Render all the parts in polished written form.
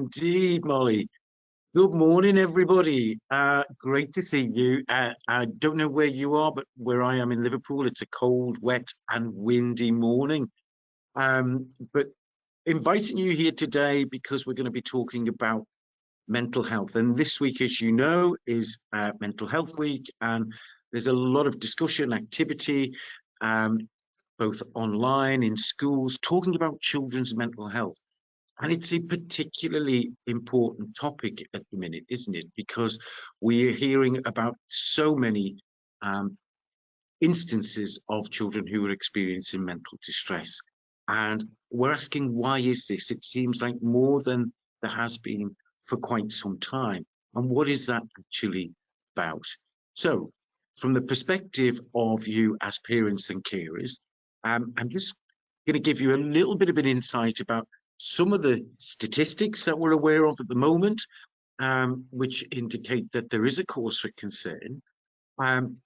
Indeed, Molly. Good morning, everybody. Great to see you. I don't know where you are, but where I am in Liverpool, it's a cold, wet, and windy morning. But inviting you here today because we're going to be talking about mental health. And this week, as you know, is Mental Health Week, and there's a lot of discussion, activity, um, both online, in schools, talking about children's mental health. And it's a particularly important topic at the minute, isn't it? Because we are hearing about so many um, instances of children who are experiencing mental distress. And we're asking, why is this? It seems like more than there has been for quite some time. And what is that actually about? So, from the perspective of you as parents and carers, I'm just going to give you a little bit of an insight about some of the statistics that we're aware of at the moment, which indicate that there is a cause for concern. Um,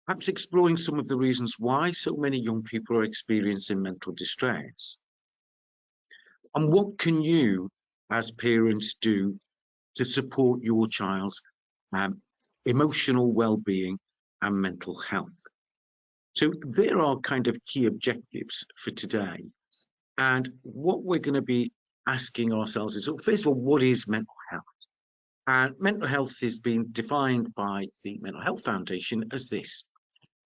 Perhaps exploring some of the reasons why so many young people are experiencing mental distress. And what can you, as parents, do to support your child's emotional well-being and mental health? So there are kind of key objectives for today. And what we're going to be asking ourselves is, well, first of all, what is mental health? And mental health has been defined by the Mental Health Foundation as this: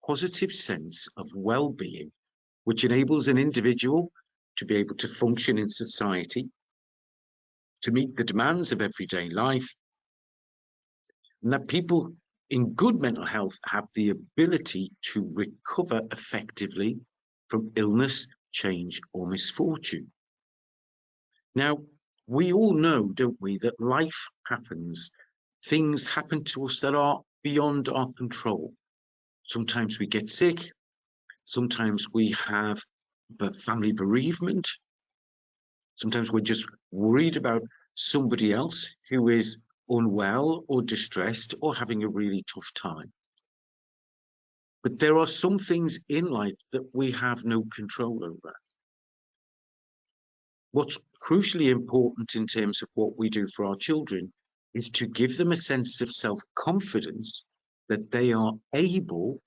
positive sense of well-being, which enables an individual to be able to function in society, to meet the demands of everyday life, and that people in good mental health have the ability to recover effectively from illness, change, or misfortune. Now, we all know, don't we, that life happens. Things happen to us that are beyond our control. Sometimes we get sick. Sometimes we have family bereavement. Sometimes we're just worried about somebody else who is unwell or distressed or having a really tough time. But there are some things in life that we have no control over. What's crucially important in terms of what we do for our children is to give them a sense of self-confidence that they are able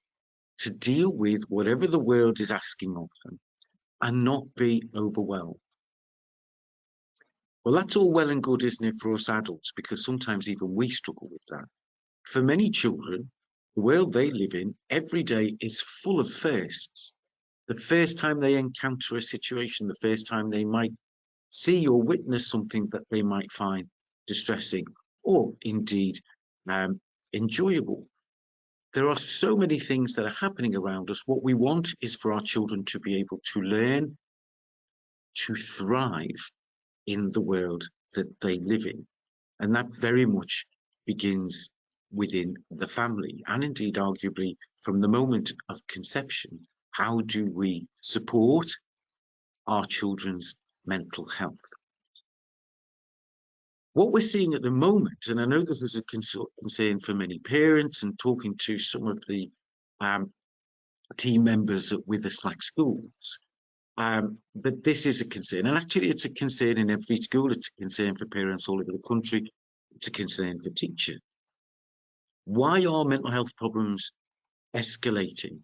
to deal with whatever the world is asking of them and not be overwhelmed. Well, that's all well and good, isn't it, for us adults, because sometimes even we struggle with that. For many children, the world they live in every day is full of firsts. The first time they encounter a situation, the first time they might see or witness something that they might find distressing or indeed enjoyable. There are so many things that are happening around us. What we want is for our children to be able to learn to thrive in the world that they live in. And that very much begins within the family, and indeed arguably from the moment of conception. How do we support our children's mental health? What we're seeing at the moment, and I know this is a concern for many parents, and talking to some of the team members at Witherslack schools, but this is a concern, and actually it's a concern in every school. It's a concern for parents all over the country. It's a concern for teachers. Why are mental health problems escalating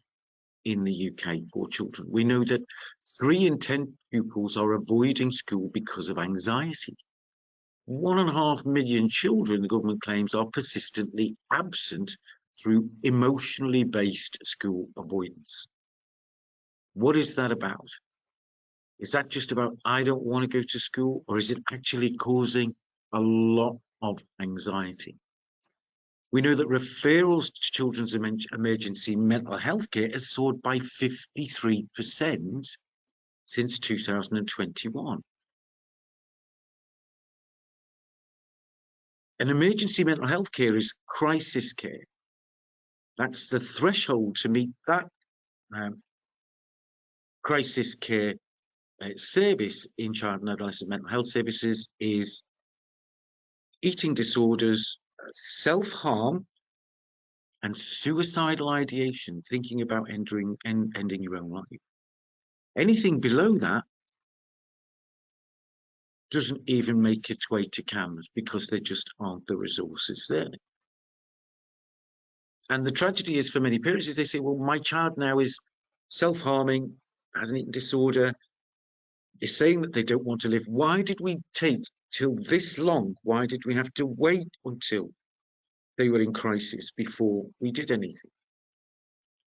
in the UK for children? We know that 3 in 10 pupils are avoiding school because of anxiety. 1.5 million children, the government claims, are persistently absent through emotionally based school avoidance. What is that about? Is that just about, I don't want to go to school, or is it actually causing a lot of anxiety? We know that referrals to children's emergency mental health care has soared by 53% since 2021. And emergency mental health care is crisis care. That's the threshold to meet that crisis care service in child and adolescent mental health services is eating disorders, self-harm, and suicidal ideation, thinking about ending your own life. Anything below that doesn't even make its way to CAMS because there just aren't the resources there. And the tragedy is for many parents is they say, well, my child now is self-harming, has an eating disorder, is saying that they don't want to live. Why did we take till this long? Why did we have to wait until they were in crisis before we did anything?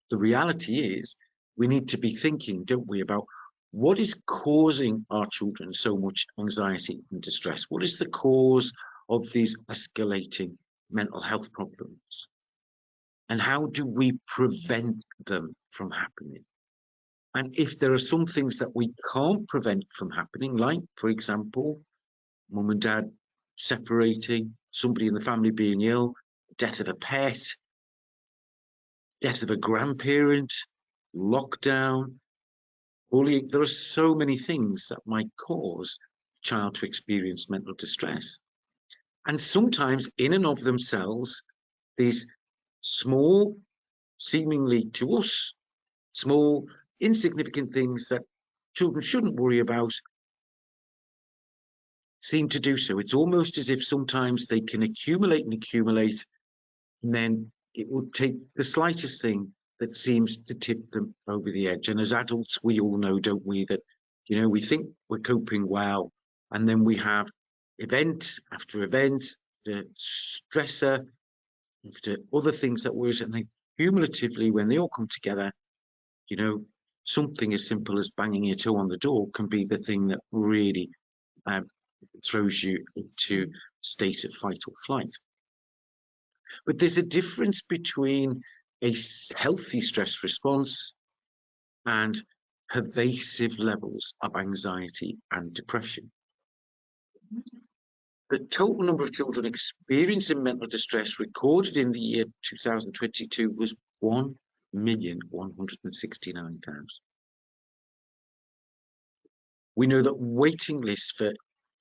The reality is we need to be thinking, don't we, about what is causing our children so much anxiety and distress? What is the cause of these escalating mental health problems? And how do we prevent them from happening? And if there are some things that we can't prevent from happening, like, for example, mum and dad separating, somebody in the family being ill, death of a pet, death of a grandparent, lockdown, bullying, there are so many things that might cause a child to experience mental distress. And sometimes in and of themselves, these small, seemingly to us, small, insignificant things that children shouldn't worry about seem to do so. It's almost as if sometimes they can accumulate and accumulate, and then it would take the slightest thing that seems to tip them over the edge. And as adults, we all know, don't we, that, you know, we think we're coping well, and then we have event after event, the stressor after other things that worry us, and they cumulatively, when they all come together, you know, something as simple as banging your toe on the door can be the thing that really throws you into a state of fight or flight. But there's a difference between a healthy stress response and pervasive levels of anxiety and depression. The total number of children experiencing mental distress recorded in the year 2022 was 1,169,000. We know that waiting lists for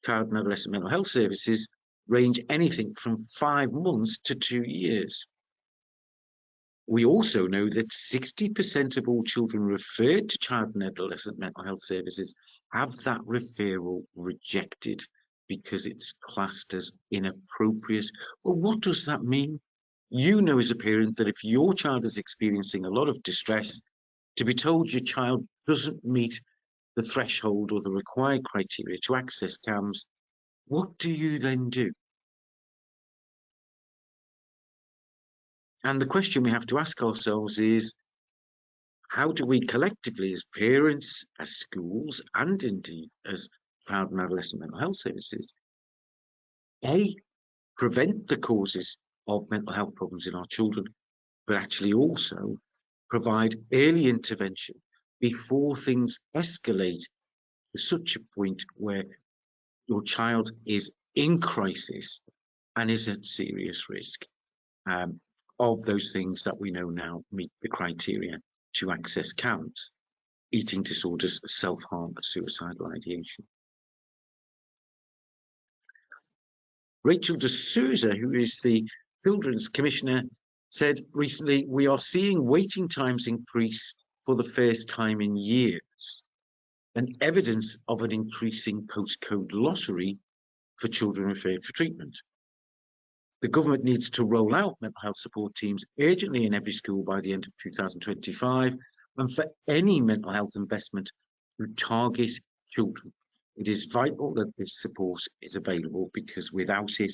child and adolescent mental health services range anything from 5 months to 2 years. We also know that 60% of all children referred to child and adolescent mental health services have that referral rejected because it's classed as inappropriate. Well, what does that mean? You know as a parent that if your child is experiencing a lot of distress, to be told your child doesn't meet the threshold or the required criteria to access CAMS, what do you then do? And the question we have to ask ourselves is, how do we collectively as parents, as schools, and indeed as child and adolescent mental health services, A, prevent the causes of mental health problems in our children, but actually also provide early intervention before things escalate to such a point where your child is in crisis and is at serious risk of those things that we know now meet the criteria to access CAMS: eating disorders, self-harm, suicidal ideation. Rachel de Souza, who is the Children's Commissioner, said recently, we are seeing waiting times increase for the first time in years, and evidence of an increasing postcode lottery for children referred for treatment. The government needs to roll out mental health support teams urgently in every school by the end of 2025, and for any mental health investment to target children. It is vital that this support is available because without it,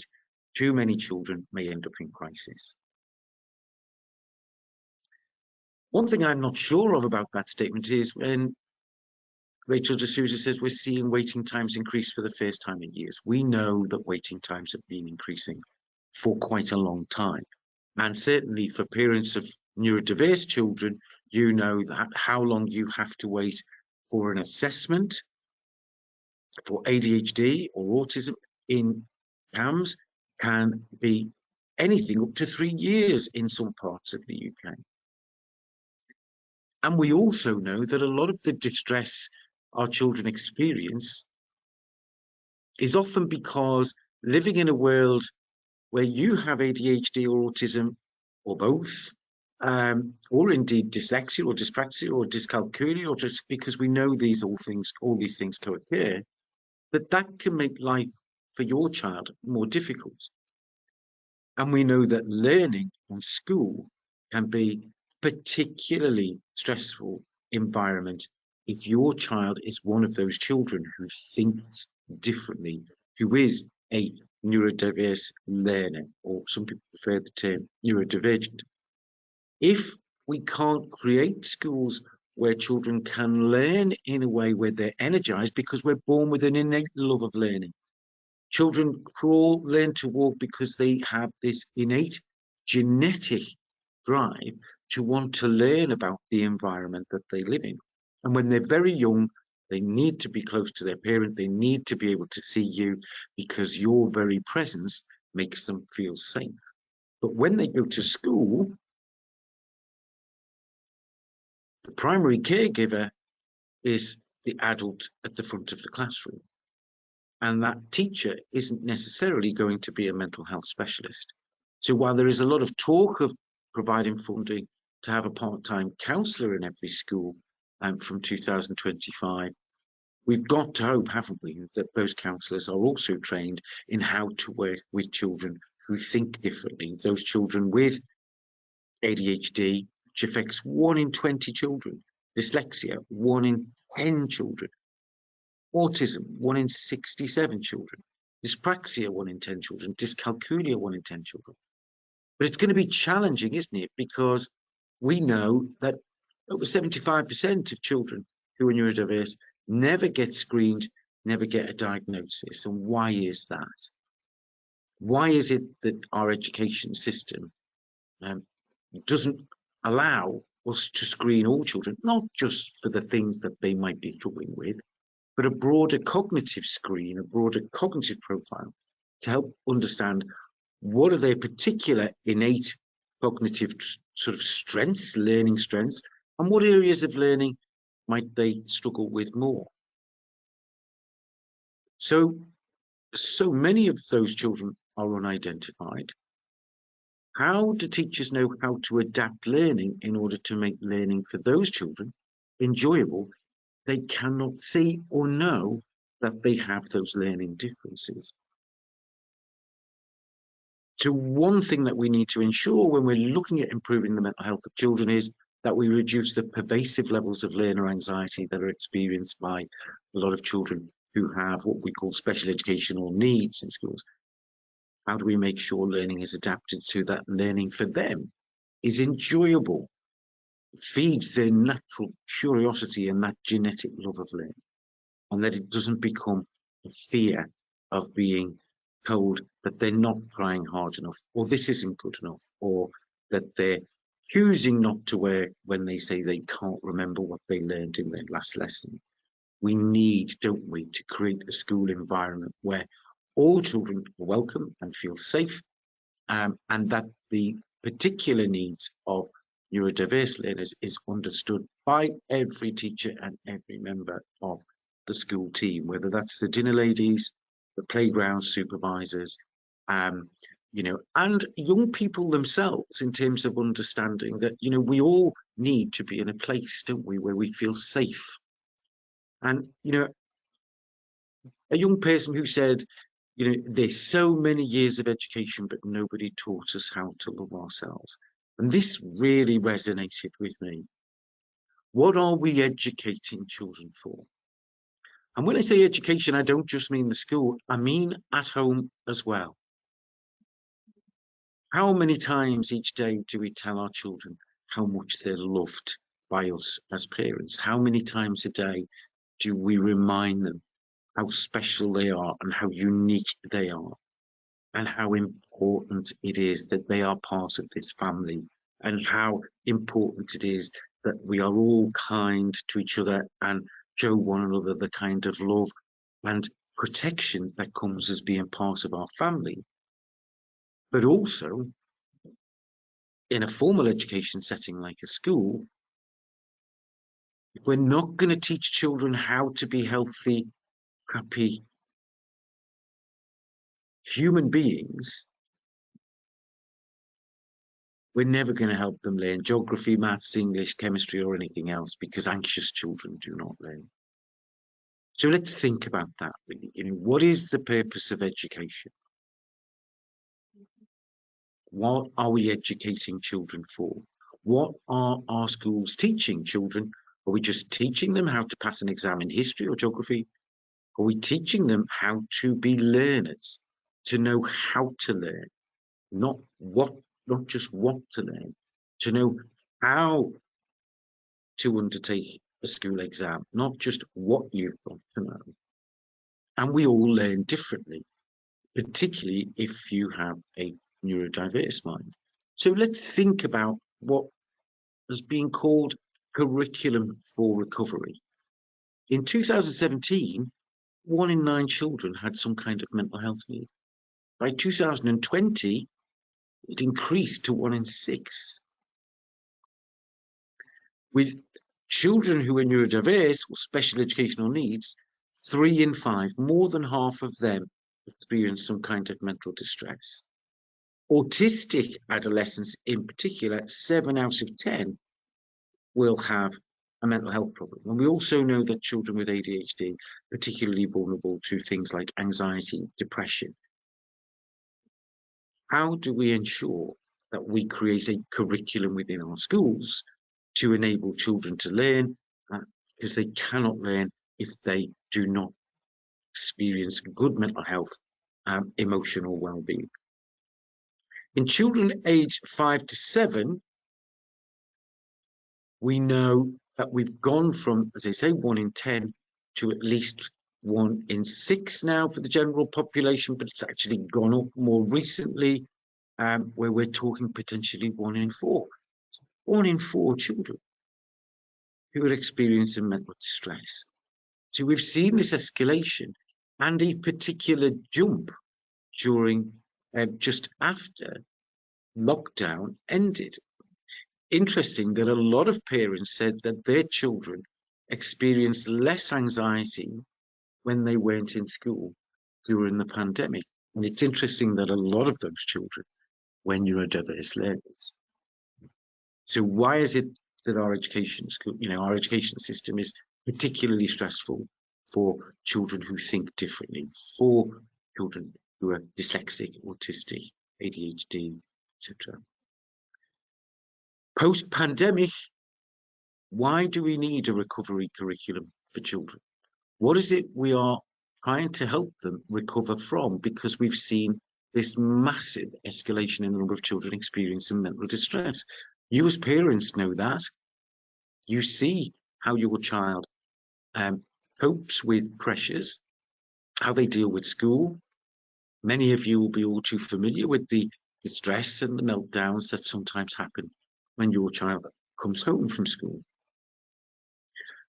too many children may end up in crisis. One thing I'm not sure of about that statement is when Rachel de Souza says we're seeing waiting times increase for the first time in years. We know that waiting times have been increasing for quite a long time. And certainly for parents of neurodiverse children, you know that how long you have to wait for an assessment for ADHD or autism in CAMS can be anything up to 3 years in some parts of the UK. And we also know that a lot of the distress our children experience is often because living in a world where you have ADHD or autism or both, or indeed dyslexia or dyspraxia or dyscalculia, or just because we know all these things co-occur, that can make life for your child more difficult. And we know that learning in school can be particularly stressful environment if your child is one of those children who thinks differently, who is a neurodiverse learner, or some people prefer the term neurodivergent. If we can't create schools where children can learn in a way where they're energized, because we're born with an innate love of learning. Children crawl, learn to walk because they have this innate genetic drive to want to learn about the environment that they live in. And when they're very young, they need to be close to their parent. They need to be able to see you because your very presence makes them feel safe. But when they go to school, the primary caregiver is the adult at the front of the classroom. And that teacher isn't necessarily going to be a mental health specialist. So while there is a lot of talk of providing funding to have a part-time counsellor in every school from 2025, we've got to hope, haven't we, that those counsellors are also trained in how to work with children who think differently, those children with ADHD, which affects 1 in 20 children, dyslexia, 1 in 10 children, autism, 1 in 67 children, dyspraxia, 1 in 10 children, dyscalculia, 1 in 10 children. But it's going to be challenging, isn't it? Because we know that over 75% of children who are neurodiverse never get screened, never get a diagnosis. And why is that? Why is it that our education system doesn't allow us to screen all children, not just for the things that they might be struggling with, but a broader cognitive screen, a broader cognitive profile to help understand what are their particular innate cognitive sort of strengths, learning strengths, and what areas of learning might they struggle with more. So many of those children are unidentified. How do teachers know how to adapt learning in order to make learning for those children enjoyable? They cannot see or know that they have those learning differences. So one thing that we need to ensure when we're looking at improving the mental health of children is that we reduce the pervasive levels of learner anxiety that are experienced by a lot of children who have what we call special educational needs in schools. How do we make sure learning is adapted to that learning for them is enjoyable, feeds their natural curiosity and that genetic love of learning, and that it doesn't become a fear of being told that they're not trying hard enough, or this isn't good enough, or that they're choosing not to work when they say they can't remember what they learned in their last lesson. We need, don't we, to create a school environment where all children are welcome and feel safe, and that the particular needs of neurodiverse learners is understood by every teacher and every member of the school team, whether that's the dinner ladies, the playground supervisors, you know, and young people themselves, in terms of understanding that, you know, we all need to be in a place, don't we, where we feel safe. And, you know, a young person who said, you know, there's so many years of education, but nobody taught us how to love ourselves. And this really resonated with me. What are we educating children for? And when I say education, I don't just mean the school, I mean at home as well. How many times each day do we tell our children how much they're loved by us as parents? How many times a day do we remind them how special they are and how unique they are, and how important it is that they are part of this family, and how important it is that we are all kind to each other and show one another the kind of love and protection that comes as being part of our family. But also, in a formal education setting like a school, if we're not going to teach children how to be healthy, happy human beings, we're never going to help them learn geography, maths, English, chemistry, or anything else, because anxious children do not learn. So let's think about that. You know, what is the purpose of education? What are we educating children for? What are our schools teaching children? Are we just teaching them how to pass an exam in history or geography? Are we teaching them how to be learners, to know how to learn, not just what to learn, to know how to undertake a school exam, not just what you've got to know? And we all learn differently, particularly if you have a neurodiverse mind. So let's think about what has been called curriculum for recovery. In 2017, 1 in 9 children had some kind of mental health need. By 2020, it increased to 1 in 6. With children who are neurodiverse or special educational needs, 3 in 5, more than half of them, experience some kind of mental distress. Autistic adolescents in particular, 7 out of 10 will have a mental health problem. And we also know that children with ADHD are particularly vulnerable to things like anxiety, depression. How do we ensure that we create a curriculum within our schools to enable children to learn, because they cannot learn if they do not experience good mental health and emotional well-being? In children aged 5 to 7, we know that we've gone from, as I say, 1 in 10 to at least 1 in 6 now for the general population, but it's actually gone up more recently, where we're talking potentially 1 in 4. 1 in 4 children who are experiencing mental distress. So we've seen this escalation and a particular jump during just after lockdown ended. Interesting that a lot of parents said that their children experienced less anxiety when they weren't in school during the pandemic. And it's interesting that a lot of those children were neurodiverse learners. So why is it that our education system is particularly stressful for children who think differently, for children who are dyslexic, autistic, ADHD, etc.? Post-pandemic, why do we need a recovery curriculum for children? What is it we are trying to help them recover from? Because we've seen this massive escalation in the number of children experiencing mental distress. You as parents know that. You see how your child copes with pressures, how they deal with school. Many of you will be all too familiar with the distress and the meltdowns that sometimes happen when your child comes home from school.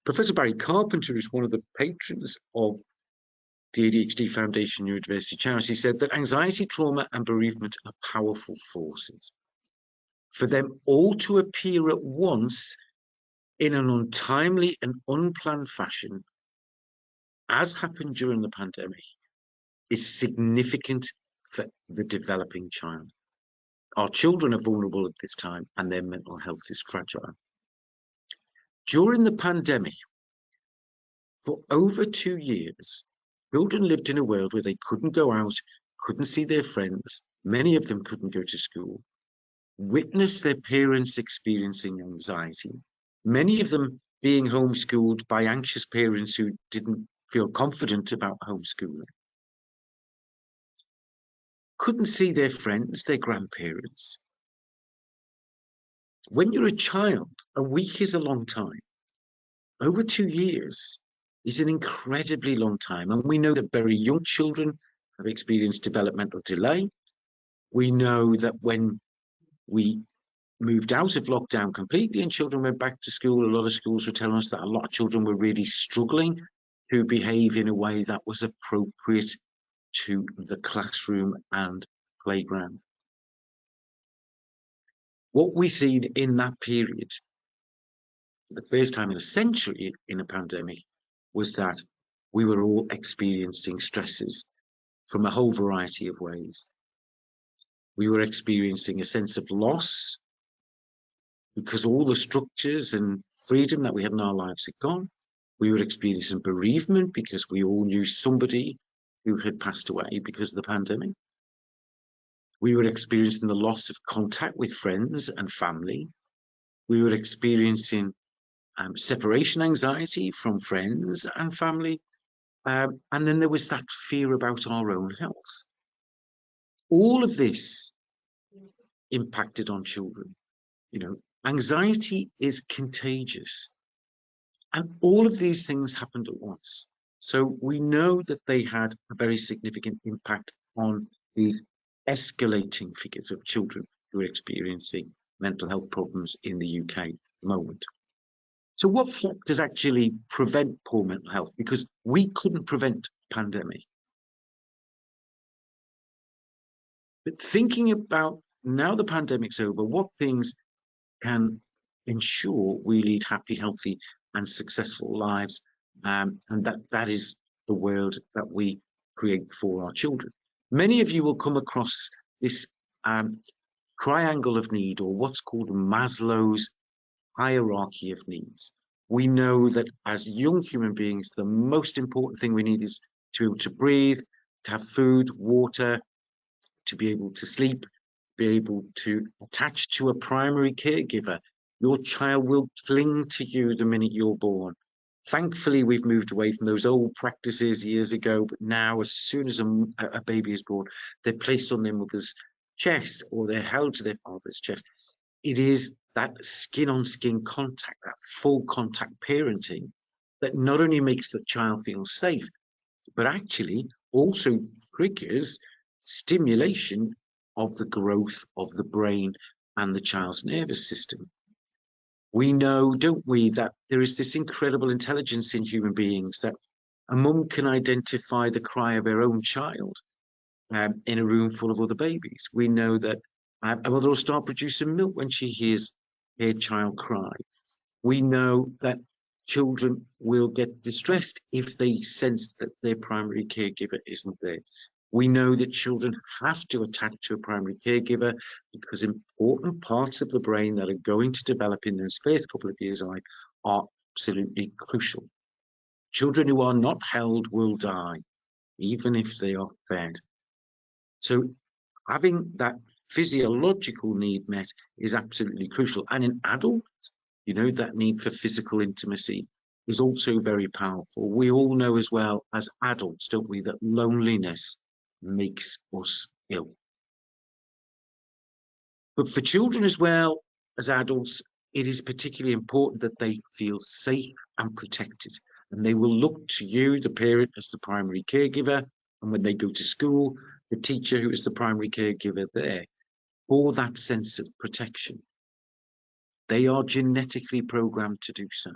Professor Barry Carpenter is one of the patrons of the ADHD Foundation Neurodiversity Charity, said that anxiety, trauma, and bereavement are powerful forces. For them all to appear at once in an untimely and unplanned fashion, as happened during the pandemic, is significant for the developing child. Our children are vulnerable at this time and their mental health is fragile. During the pandemic, for over 2 years, children lived in a world where they couldn't go out, couldn't see their friends, many of them couldn't go to school, witnessed their parents experiencing anxiety, many of them being homeschooled by anxious parents who didn't feel confident about homeschooling, couldn't see their friends, their grandparents. When you're a child, a week is a long time. Over 2 years is an incredibly long time. And we know that very young children have experienced developmental delay. We know that when we moved out of lockdown completely and children went back to school, a lot of schools were telling us that a lot of children were really struggling to behave in a way that was appropriate to the classroom and playground. What we seen in that period, for the first time in a century in a pandemic, was that we were all experiencing stresses from a whole variety of ways. We were experiencing a sense of loss because all the structures and freedom that we had in our lives had gone. We were experiencing bereavement because we all knew somebody who had passed away because of the pandemic. We were experiencing the loss of contact with friends and family. We were experiencing separation anxiety from friends and family. And then there was that fear about our own health. All of this impacted on children. Anxiety is contagious. And all of these things happened at once. So we know that they had a very significant impact on the escalating figures of children who are experiencing mental health problems in the UK at the moment. So what factors actually prevent poor mental health? Because we couldn't prevent pandemic. But thinking about now the pandemic's over, what things can ensure we lead happy, healthy, and successful lives, and that is the world that we create for our children. Many of you will come across this triangle of need, or what's called Maslow's hierarchy of needs. We know that as young human beings, the most important thing we need is to be able to breathe, to have food, water, to be able to sleep, be able to attach to a primary caregiver. Your child will cling to you the minute you're born. Thankfully, we've moved away from those old practices years ago, but now as soon as a baby is born, they're placed on their mother's chest or they're held to their father's chest. It is that skin-on-skin contact, that full contact parenting, that not only makes the child feel safe, but actually also triggers stimulation of the growth of the brain and the child's nervous system. We know, don't we, that there is this incredible intelligence in human beings, that a mum can identify the cry of her own child in a room full of other babies. We know that a mother will start producing milk when she hears her child cry. We know that children will get distressed if they sense that their primary caregiver isn't there. We know that children have to attach to a primary caregiver because important parts of the brain that are going to develop in those first couple of years of life are absolutely crucial. Children who are not held will die, even if they are fed. So having that physiological need met is absolutely crucial. And in adults, that need for physical intimacy is also very powerful. We all know as well as adults, don't we, that loneliness makes us ill. But for children as well as adults, it is particularly important that they feel safe and protected. And they will look to you, the parent, as the primary caregiver. And when they go to school, the teacher, who is the primary caregiver there, for that sense of protection. They are genetically programmed to do so.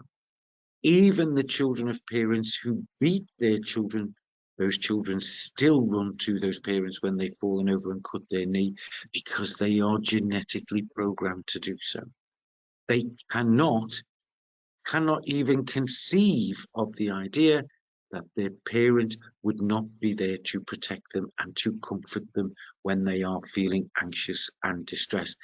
Even the children of parents who beat their children, those children still run to those parents when they've fallen over and cut their knee, because they are genetically programmed to do so. They cannot even conceive of the idea that their parent would not be there to protect them and to comfort them when they are feeling anxious and distressed.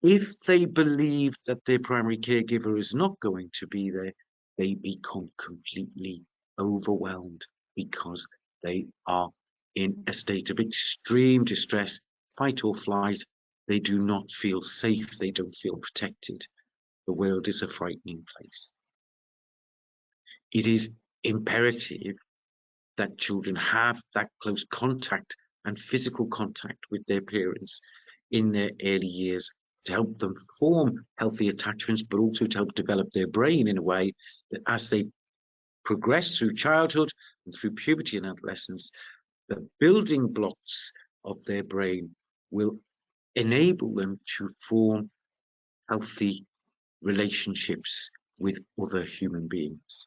If they believe that their primary caregiver is not going to be there, they become completely overwhelmed because they are in a state of extreme distress, fight or flight. They do not feel safe. They don't feel protected. The world is a frightening place. It is imperative that children have that close contact and physical contact with their parents in their early years to help them form healthy attachments, but also to help develop their brain in a way that as they progress through childhood and through puberty and adolescence, the building blocks of their brain will enable them to form healthy relationships with other human beings,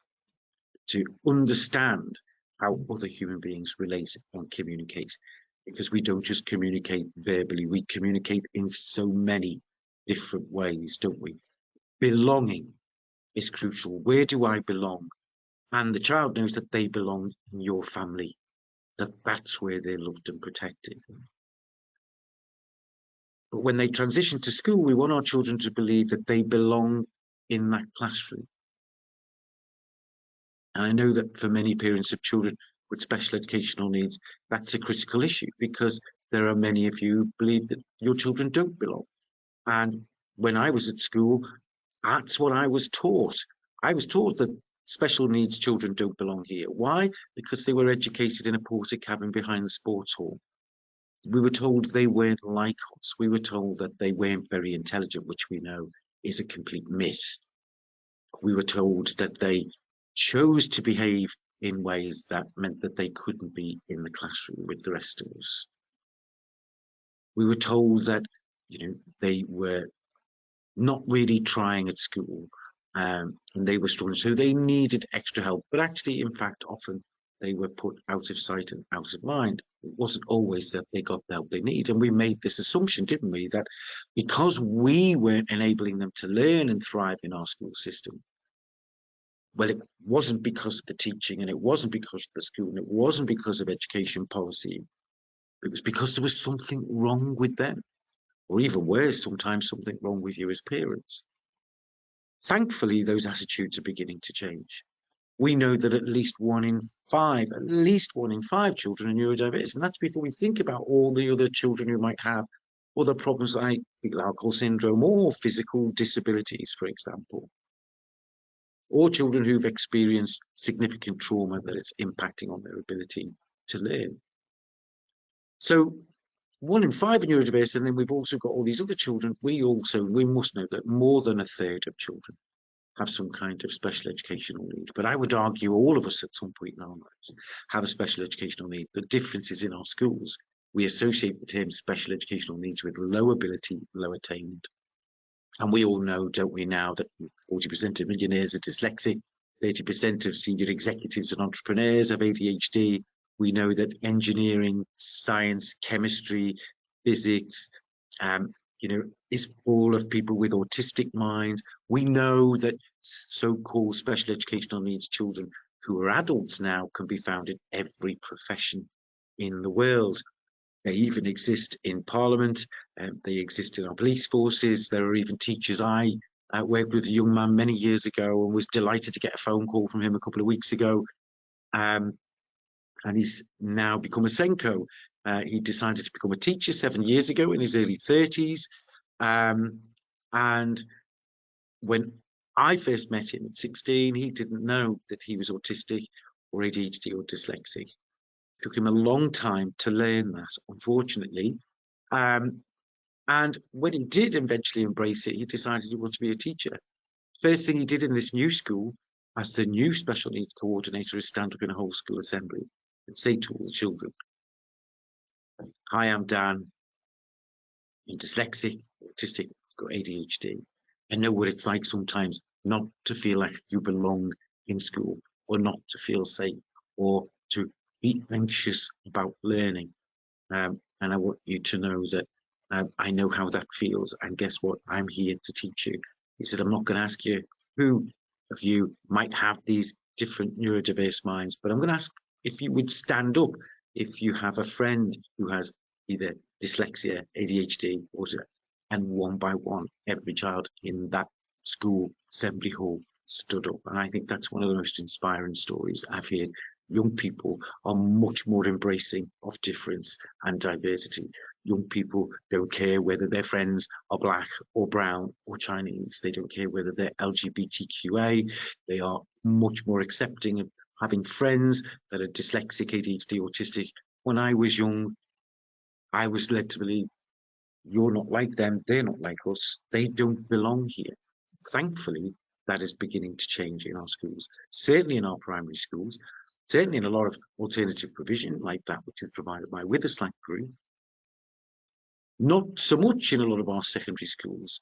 to understand how other human beings relate and communicate, because we don't just communicate verbally, we communicate in so many different ways, don't we? Belonging is crucial. Where do I belong? And the child knows that they belong in your family, that's where they're loved and protected. But when they transition to school, we want our children to believe that they belong in that classroom. And I know that for many parents of children with special educational needs, that's a critical issue, because there are many of you who believe that your children don't belong. And when I was at school, that's what I was taught. I was taught that special needs children don't belong here. Why? Because they were educated in a porter cabin behind the sports hall. We were told they weren't like us. We were told that they weren't very intelligent, which we know is a complete myth. We were told that they chose to behave in ways that meant that they couldn't be in the classroom with the rest of us. We were told that, they were not really trying at school, and they were struggling, so they needed extra help. But actually, in fact, often they were put out of sight and out of mind. It wasn't always that they got the help they need. And we made this assumption, didn't we, that because we weren't enabling them to learn and thrive in our school system, well, it wasn't because of the teaching, and it wasn't because of the school, and it wasn't because of education policy. It was because there was something wrong with them, or even worse, sometimes something wrong with you as parents. Thankfully, those attitudes are beginning to change. We know that at least one in five children are neurodiverse, and that's before we think about all the other children who might have other problems like fetal alcohol syndrome or physical disabilities, for example, or children who've experienced significant trauma that it's impacting on their ability to learn. So 1 in 5 are neurodiverse, and then we've also got all these other children. We must know that more than a third of children have some kind of special educational need. But I would argue all of us at some point in our lives have a special educational need. The difference is in our schools. We associate the term special educational needs with low ability, low attainment. And we all know, don't we now, that 40% of millionaires are dyslexic, 30% of senior executives and entrepreneurs have ADHD. We know that engineering, science, chemistry, physics, is full of people with autistic minds. We know that so-called special educational needs children who are adults now can be found in every profession in the world. They even exist in Parliament, they exist in our police forces. There are even teachers. I worked with a young man many years ago and was delighted to get a phone call from him a couple of weeks ago. And he's now become a Senko. He decided to become a teacher 7 years ago in his early 30s. And when I first met him at 16, he didn't know that he was autistic or ADHD or dyslexic. It took him a long time to learn that, unfortunately. And when he did eventually embrace it, he decided he wanted to be a teacher. First thing he did in this new school, as the new special needs coordinator, is stand up in a whole school assembly and say to all the children, "Hi, I'm Dan. I'm dyslexic, autistic, I've got ADHD. I know what it's like sometimes not to feel like you belong in school, or not to feel safe, or to be anxious about learning. And I want you to know that I know how that feels. And guess what? I'm here to teach you." He said, "I'm not going to ask you who of you might have these different neurodiverse minds, but I'm going to ask if you would stand up if you have a friend who has either dyslexia, ADHD, or," and one by one, every child in that school assembly hall stood up. And I think that's one of the most inspiring stories I've heard. Young people are much more embracing of difference and diversity. Young people don't care whether their friends are black or brown or Chinese. They don't care whether they're LGBTQA. They are much more accepting of having friends that are dyslexic, ADHD, autistic. When I was young, I was led to believe, you're not like them, they're not like us, they don't belong here. Thankfully, that is beginning to change in our schools, certainly in our primary schools, certainly in a lot of alternative provision like that which is provided by Witherslack group. Not so much in a lot of our secondary schools,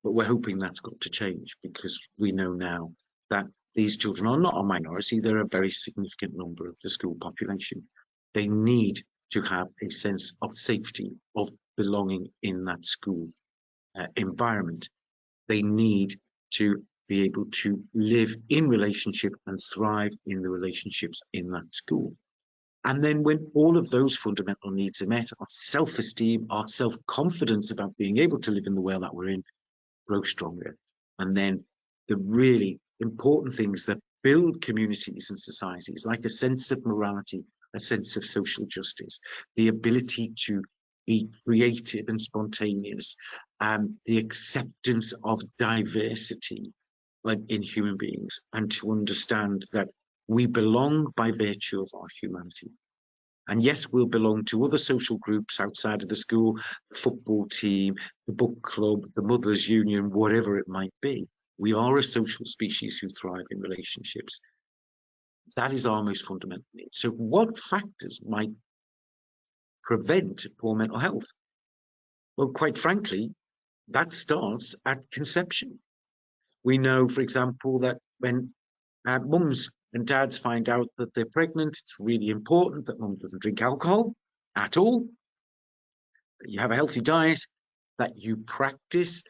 but we're hoping that's got to change, because we know now that these children are not a minority, they're a very significant number of the school population. They need to have a sense of safety, of belonging in that school environment. They need to be able to live in relationship and thrive in the relationships in that school. And then when all of those fundamental needs are met, our self-esteem, our self-confidence about being able to live in the world that we're in grow stronger. And then the really important things that build communities and societies, like a sense of morality, a sense of social justice, the ability to be creative and spontaneous, the acceptance of diversity, like in human beings, and to understand that we belong by virtue of our humanity. And yes, we'll belong to other social groups outside of the school, the football team, the book club, the mothers' union, whatever it might be. We are a social species who thrive in relationships. That is our most fundamental need. So what factors might prevent poor mental health? Well, quite frankly, that starts at conception. We know, for example, that when mums and dads find out that they're pregnant, it's really important that mum doesn't drink alcohol at all, that you have a healthy diet, that you practice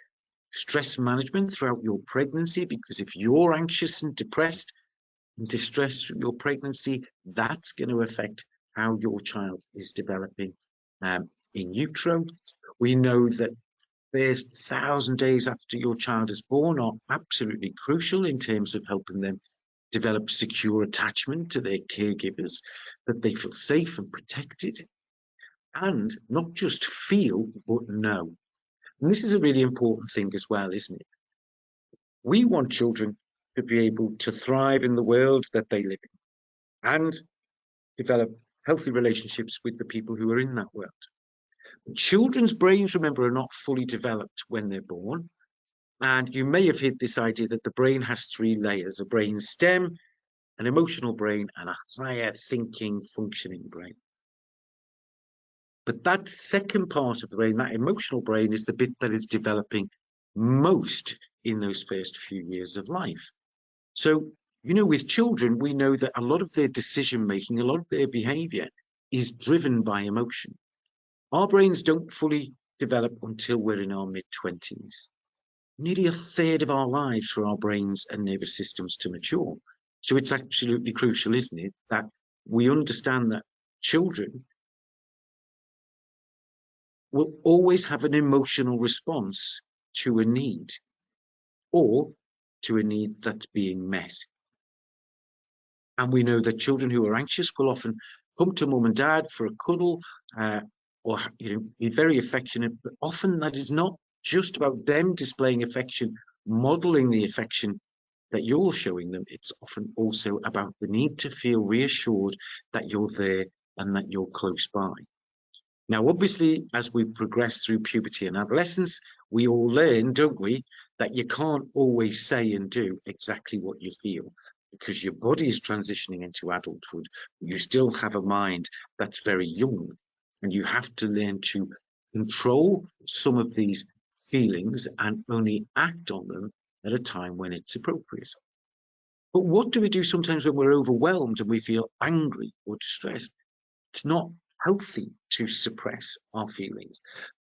stress management throughout your pregnancy, because if you're anxious and depressed and distressed through your pregnancy, that's going to affect how your child is developing in utero. We know that there's 1,000 days after your child is born are absolutely crucial in terms of helping them develop secure attachment to their caregivers, that they feel safe and protected, and not just feel, but know. And this is a really important thing as well, isn't it? We want children to be able to thrive in the world that they live in and develop healthy relationships with the people who are in that world. Children's brains, remember, are not fully developed when they're born. And you may have heard this idea that the brain has 3 layers: a brain stem, an emotional brain, and a higher thinking, functioning brain. But that second part of the brain, that emotional brain, is the bit that is developing most in those first few years of life. So, with children, we know that a lot of their decision making, a lot of their behavior is driven by emotion. Our brains don't fully develop until we're in our mid-20s. Nearly a third of our lives for our brains and nervous systems to mature. So it's absolutely crucial, isn't it, that we understand that children will always have an emotional response to a need, or to a need that's being met. And we know that children who are anxious will often come to mum and dad for a cuddle, or be very affectionate, but often that is not just about them displaying affection, modeling the affection that you're showing them. It's often also about the need to feel reassured that you're there and that you're close by. Now, obviously, as we progress through puberty and adolescence, we all learn, don't we, that you can't always say and do exactly what you feel, because your body is transitioning into adulthood. You still have a mind that's very young, and you have to learn to control some of these feelings and only act on them at a time when it's appropriate. But what do we do sometimes when we're overwhelmed and we feel angry or distressed? It's not healthy to suppress our feelings,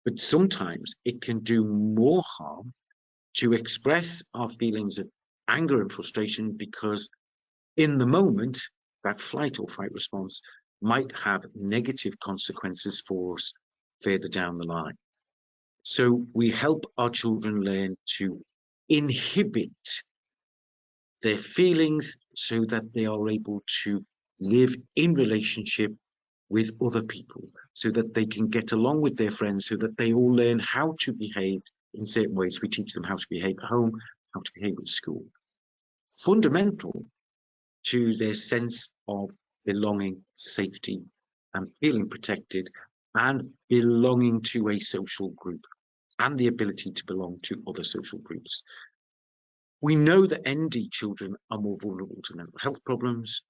but sometimes it can do more harm to express our feelings of anger and frustration, because in the moment, that flight or fight response might have negative consequences for us further down the line. So we help our children learn to inhibit their feelings so that they are able to live in relationship with other people, so that they can get along with their friends, so that they all learn how to behave in certain ways. We teach them how to behave at home, how to behave at school. Fundamental to their sense of belonging, safety, and feeling protected, and belonging to a social group, and the ability to belong to other social groups. We know that ND children are more vulnerable to mental health problems.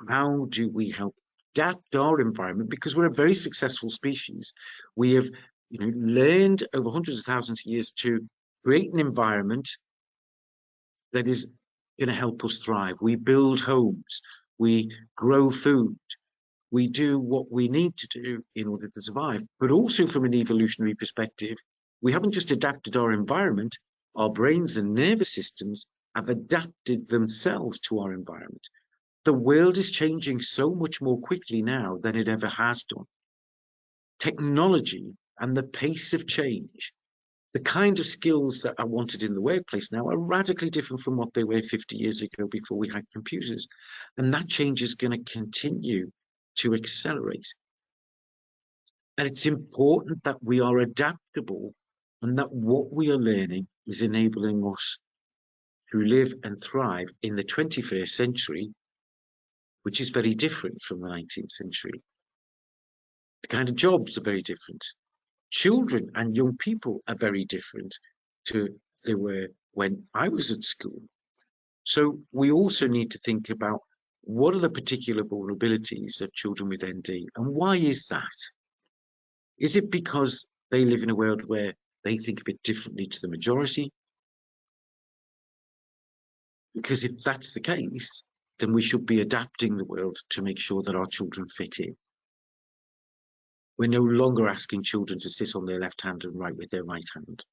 How do we help adapt our environment? Because we're a very successful species. We have learned over hundreds of thousands of years to create an environment that is going to help us thrive. We build homes, we grow food, we do what we need to do in order to survive. But also from an evolutionary perspective, we haven't just adapted our environment, our brains and nervous systems have adapted themselves to our environment. The world is changing so much more quickly now than it ever has done. Technology and the pace of change, The kind of skills that are wanted in the workplace now are radically different from what they were 50 years ago before we had computers. And that change is going to continue to accelerate. And it's important that we are adaptable and that what we are learning is enabling us to live and thrive in the 21st century, which is very different from the 19th century. The kind of jobs are very different. Children and young people are very different to they were when I was at school. So we also need to think about what are the particular vulnerabilities of children with ND, and why is that? Is it because they live in a world where they think a bit differently to the majority? Because if that's the case, then we should be adapting the world to make sure that our children fit in. We're no longer asking children to sit on their left hand and write with their right hand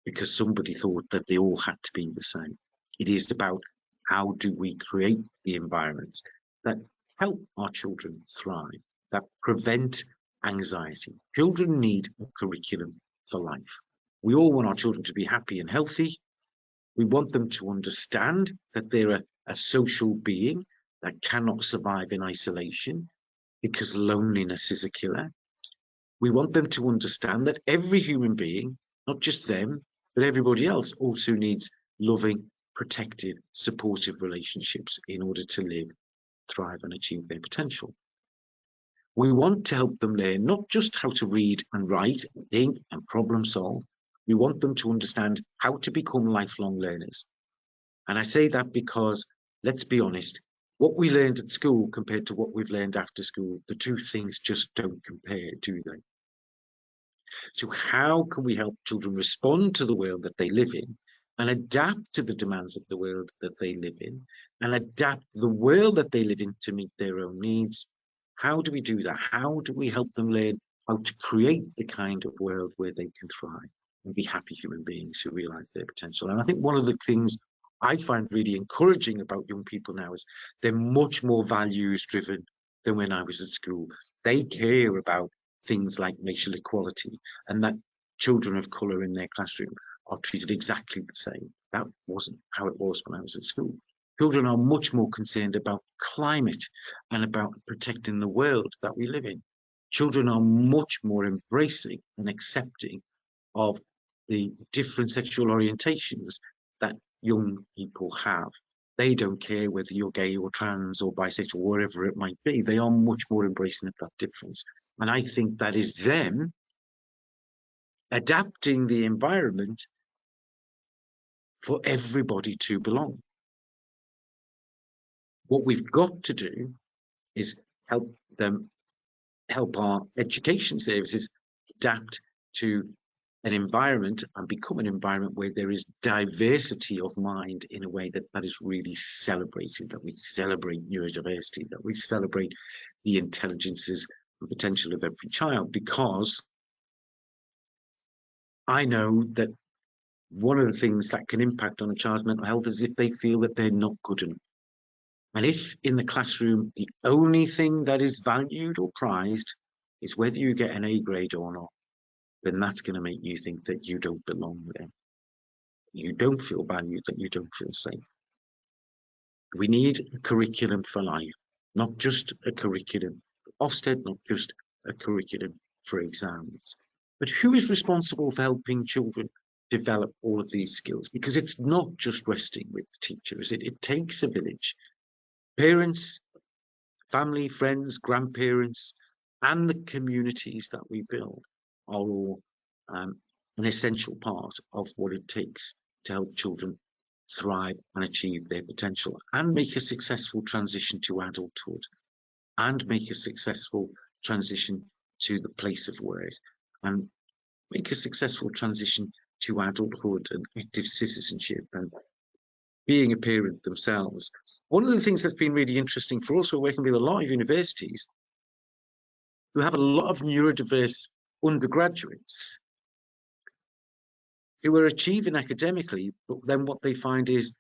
because somebody thought that they all had to be the same. It is about how do we create the environments that help our children thrive, that prevent anxiety. Children need a curriculum for life. We all want our children to be happy and healthy. We want them to understand that they're a social being that cannot survive in isolation because loneliness is a killer. We want them to understand that every human being, not just them, but everybody else also needs loving, protective, supportive relationships in order to live, thrive, and achieve their potential. We want to help them learn not just how to read and write, and think and problem solve. We want them to understand how to become lifelong learners. And I say that because, let's be honest, what we learned at school compared to what we've learned after school, the two things just don't compare, do they? So how can we help children respond to the world that they live in and adapt to the demands of the world that they live in and adapt the world that they live in to meet their own needs? How do we do that? How do we help them learn how to create the kind of world where they can thrive and be happy human beings who realize their potential? And I think one of the things I find really encouraging about young people now is they're much more values driven than when I was at school. They care about things like racial equality and that children of colour in their classroom are treated exactly the same. That wasn't how it was when I was at school. Children are much more concerned about climate and about protecting the world that we live in. Children are much more embracing and accepting of the different sexual orientations that young people have. They don't care whether you're gay or trans or bisexual, whatever it might be. They are much more embracing of that difference. And I think that is them adapting the environment for everybody to belong. What we've got to do is help our education services adapt to an environment and become an environment where there is diversity of mind in a way that is really celebrated, that we celebrate neurodiversity, that we celebrate the intelligences and potential of every child. Because I know that one of the things that can impact on a child's mental health is if they feel that they're not good enough. And if in the classroom the only thing that is valued or prized is whether you get an A grade or not, then that's going to make you think that you don't belong there. You don't feel valued, that you don't feel safe. We need a curriculum for life, not just a curriculum for Ofsted, not just a curriculum for exams. But who is responsible for helping children develop all of these skills? Because it's not just resting with the teachers. It takes a village. Parents, family, friends, grandparents, and the communities that we build are all an essential part of what it takes to help children thrive and achieve their potential and make a successful transition to adulthood and make a successful transition to the place of work and make a successful transition to adulthood and active citizenship and being a parent themselves. One of the things that's been really interesting for us, we're working with a lot of universities who have a lot of neurodiverse undergraduates who are achieving academically, but then what they find is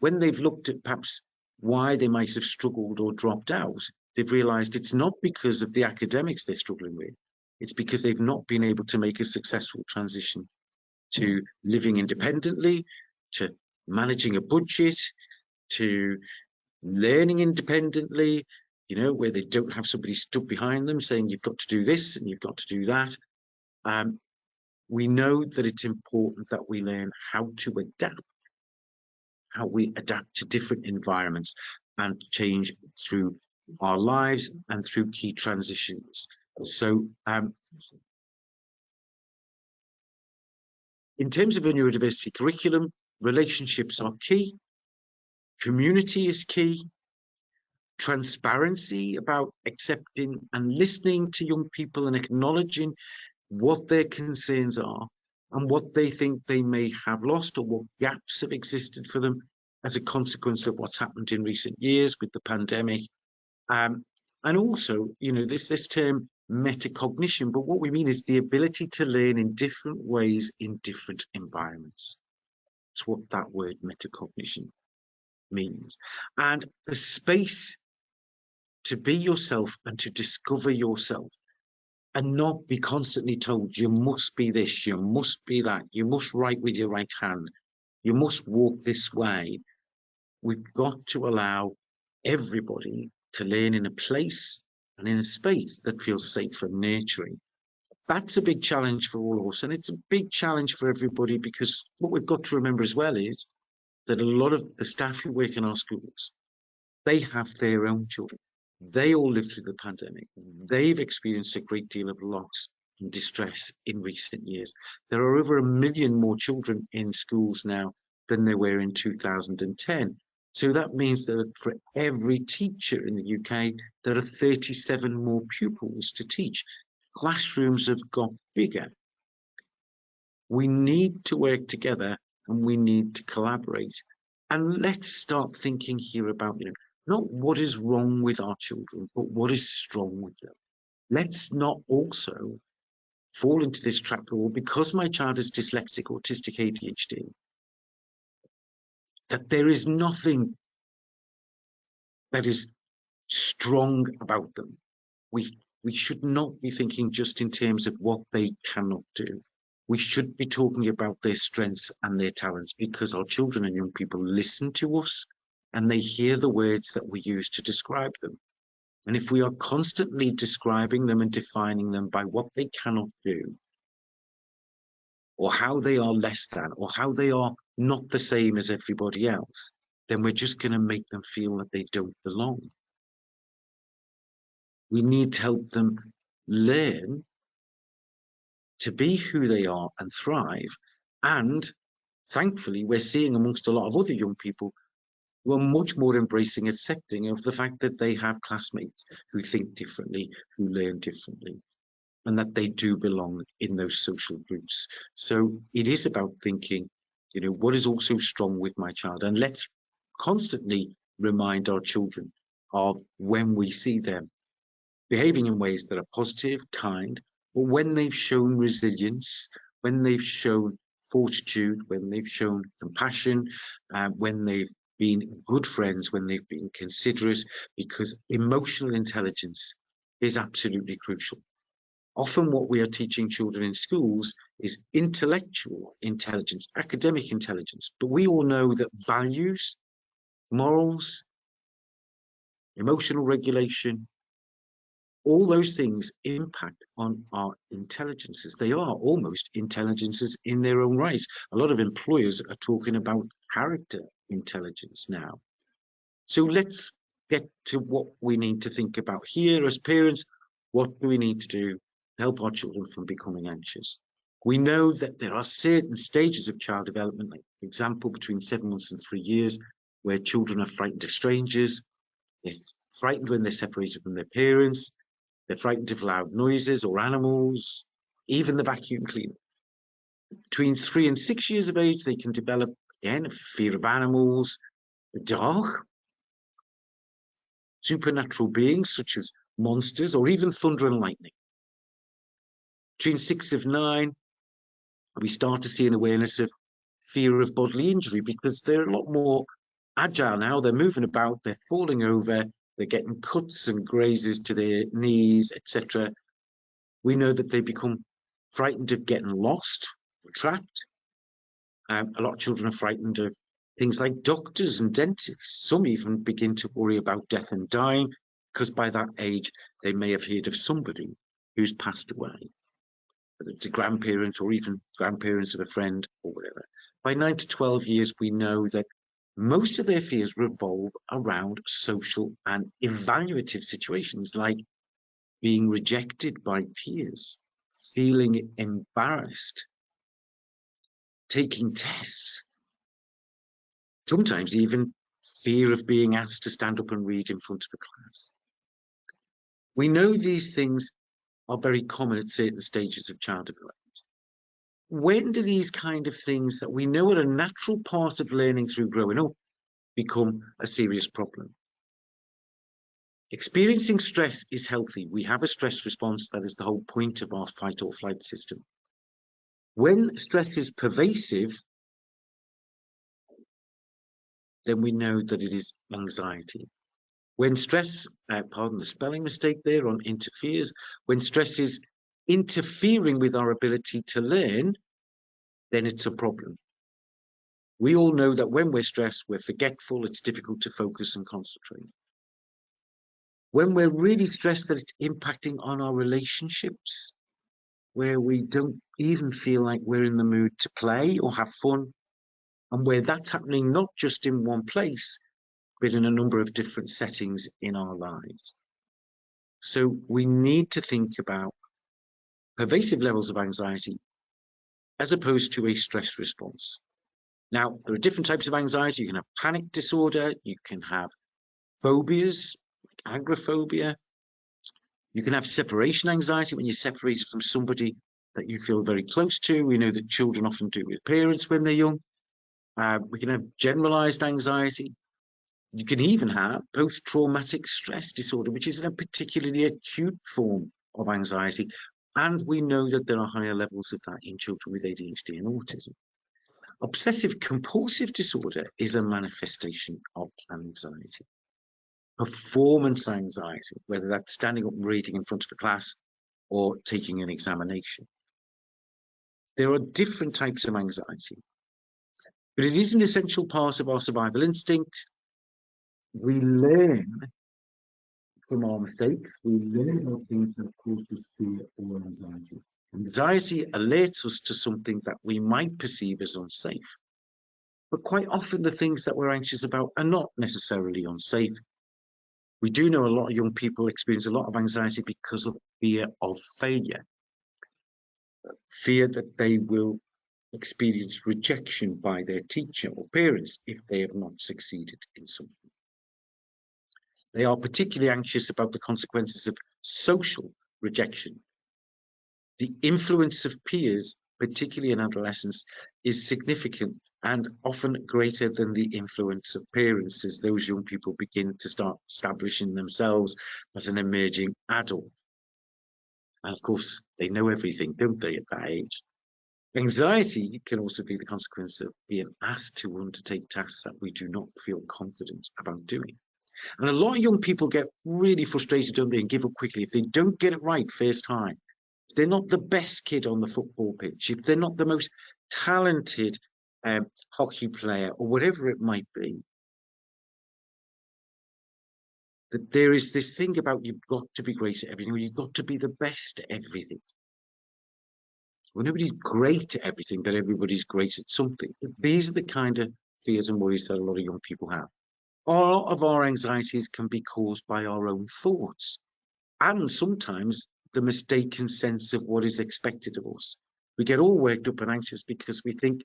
when they've looked at perhaps why they might have struggled or dropped out, they've realized it's not because of the academics they're struggling with, It's because they've not been able to make a successful transition to living independently, to managing a budget, to learning independently, you know, where they don't have somebody stuck behind them saying you've got to do this and you've got to do that. We know that it's important that we learn how to adapt, how we adapt to different environments and change through our lives and through key transitions. So in terms of a neurodiversity curriculum, relationships are key, community is key, transparency about accepting and listening to young people and acknowledging what their concerns are and what they think they may have lost or what gaps have existed for them as a consequence of what's happened in recent years with the pandemic. And also, you know, this term metacognition, but what we mean is the ability to learn in different ways in different environments. That's what that word metacognition means. And the space to be yourself and to discover yourself and not be constantly told you must be this, you must be that, you must write with your right hand, you must walk this way. We've got to allow everybody to learn in a place and in a space that feels safe and nurturing. That's a big challenge for all of us, and it's a big challenge for everybody, because what we've got to remember as well is that a lot of the staff who work in our schools, they have their own children. They all lived through the pandemic. They've experienced a great deal of loss and distress in recent years. There are over 1 million more children in schools now than there were in 2010. So that means that for every teacher in the UK, there are 37 more pupils to teach. Classrooms have got bigger. We need to work together and we need to collaborate. And let's start thinking here about, you know, not what is wrong with our children, but what is strong with them. Let's not also fall into this trap that, well, because my child is dyslexic, autistic, ADHD, that there is nothing that is strong about them. We should not be thinking just in terms of what they cannot do. We should be talking about their strengths and their talents, because our children and young people listen to us and they hear the words that we use to describe them. And if we are constantly describing them and defining them by what they cannot do, or how they are less than, or how they are not the same as everybody else, then we're just going to make them feel that they don't belong. We need to help them learn to be who they are and thrive. And thankfully, we're seeing amongst a lot of other young people who are much more embracing, accepting of the fact that they have classmates who think differently, who learn differently, and that they do belong in those social groups. So it is about thinking, you know, what is also strong with my child? And let's constantly remind our children of when we see them behaving in ways that are positive, kind, but when they've shown resilience, when they've shown fortitude, when they've shown compassion, when they've been good friends, when they've been considerate, because emotional intelligence is absolutely crucial. Often what we are teaching children in schools is intellectual intelligence, academic intelligence, but we all know that values, morals, emotional regulation, all those things impact on our intelligences. They are almost intelligences in their own right. A lot of employers are talking about character intelligence now. So let's get to what we need to think about here as parents. What do we need to do to help our children from becoming anxious? We know that there are certain stages of child development, like for example, between 7 months and 3 years, where children are frightened of strangers. They're frightened when they're separated from their parents. They're frightened of loud noises or animals, even the vacuum cleaner. Between 3 and 6 years of age, they can develop, again, a fear of animals, the dark, supernatural beings such as monsters, or even thunder and lightning. Between 6 and 9, we start to see an awareness of fear of bodily injury, because they're a lot more agile now. They're moving about, they're falling over, they're getting cuts and grazes to their knees, etc. We know that they become frightened of getting lost or trapped. A lot of children are frightened of things like doctors and dentists. Some even begin to worry about death and dying because by that age they may have heard of somebody who's passed away, whether it's a grandparent or even grandparents of a friend or whatever. By 9 to 12 years, we know that most of their fears revolve around social and evaluative situations like being rejected by peers, feeling embarrassed, taking tests, sometimes even fear of being asked to stand up and read in front of a class. We know these things are very common at certain stages of child development. When do these kind of things that we know are a natural part of learning through growing up become a serious problem? Experiencing stress is healthy. We have a stress response. That is the whole point of our fight or flight system. When stress is pervasive, then we know that it is anxiety. When stress, pardon the spelling mistake there on interferes, when stress is interfering with our ability to learn, then it's a problem. We all know that when we're stressed, we're forgetful, it's difficult to focus and concentrate. When we're really stressed, that it's impacting on our relationships, where we don't even feel like we're in the mood to play or have fun, and where that's happening not just in one place, but in a number of different settings in our lives. So we need to think about pervasive levels of anxiety as opposed to a stress response. Now, there are different types of anxiety. You can have panic disorder, you can have phobias, like agoraphobia, you can have separation anxiety when you're separated from somebody that you feel very close to. We know that children often do with parents when they're young. We can have generalized anxiety. You can even have post-traumatic stress disorder, which is a particularly acute form of anxiety. And we know that there are higher levels of that in children with ADHD and autism. Obsessive compulsive disorder is a manifestation of anxiety. Performance anxiety, whether that's standing up and reading in front of a class or taking an examination. There are different types of anxiety, but it is an essential part of our survival instinct. We learn from our mistakes. We learn about things that have caused us fear or anxiety. Anxiety alerts us to something that we might perceive as unsafe. But quite often the things that we're anxious about are not necessarily unsafe. We do know a lot of young people experience a lot of anxiety because of fear of failure. Fear that they will experience rejection by their teacher or parents if they have not succeeded in something. They are particularly anxious about the consequences of social rejection. The influence of peers, particularly in adolescence, is significant and often greater than the influence of parents as those young people begin to start establishing themselves as an emerging adult. And of course, they know everything, don't they, at that age? Anxiety can also be the consequence of being asked to undertake tasks that we do not feel confident about doing. And a lot of young people get really frustrated, don't they, and give up quickly if they don't get it right first time. If they're not the best kid on the football pitch, if they're not the most talented hockey player or whatever it might be, that there is this thing about you've got to be great at everything, or you've got to be the best at everything. Well, nobody's great at everything, but everybody's great at something. These are the kind of fears and worries that a lot of young people have. A lot of our anxieties can be caused by our own thoughts, and sometimes the mistaken sense of what is expected of us. We get all worked up and anxious because we think,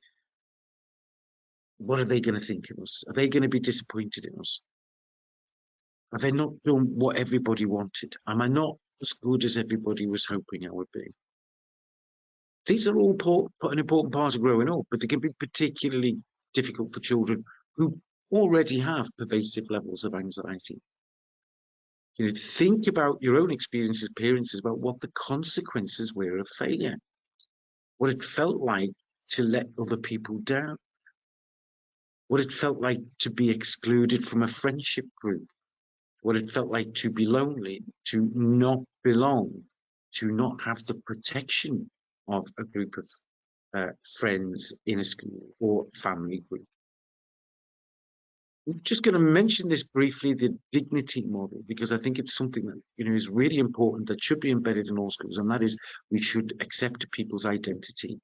what are they going to think of us? Are they going to be disappointed in us? Have I not done what everybody wanted? Am I not as good as everybody was hoping I would be? These are all an important part of growing up, but they can be particularly difficult for children who already have pervasive levels of anxiety. You know, think about your own experience as parents, about what the consequences were of failure, what it felt like to let other people down, what it felt like to be excluded from a friendship group, what it felt like to be lonely, to not belong. to not have the protection of a group of friends in a school or family group. I'm just going to mention this briefly, the dignity model, because I think it's something that is really important, that should be embedded in all schools, and that is we should accept people's identity,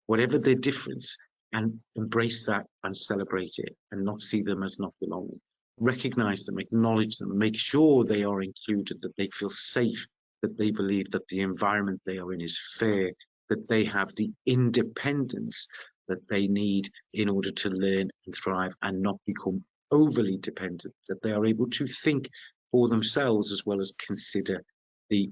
whatever their difference, and embrace that and celebrate it, and not see them as not belonging. Recognize them, acknowledge them, make sure they are included, that they feel safe, that they believe that the environment they are in is fair, that they have the independence that they need in order to learn and thrive and not become overly dependent, that they are able to think for themselves as well as consider the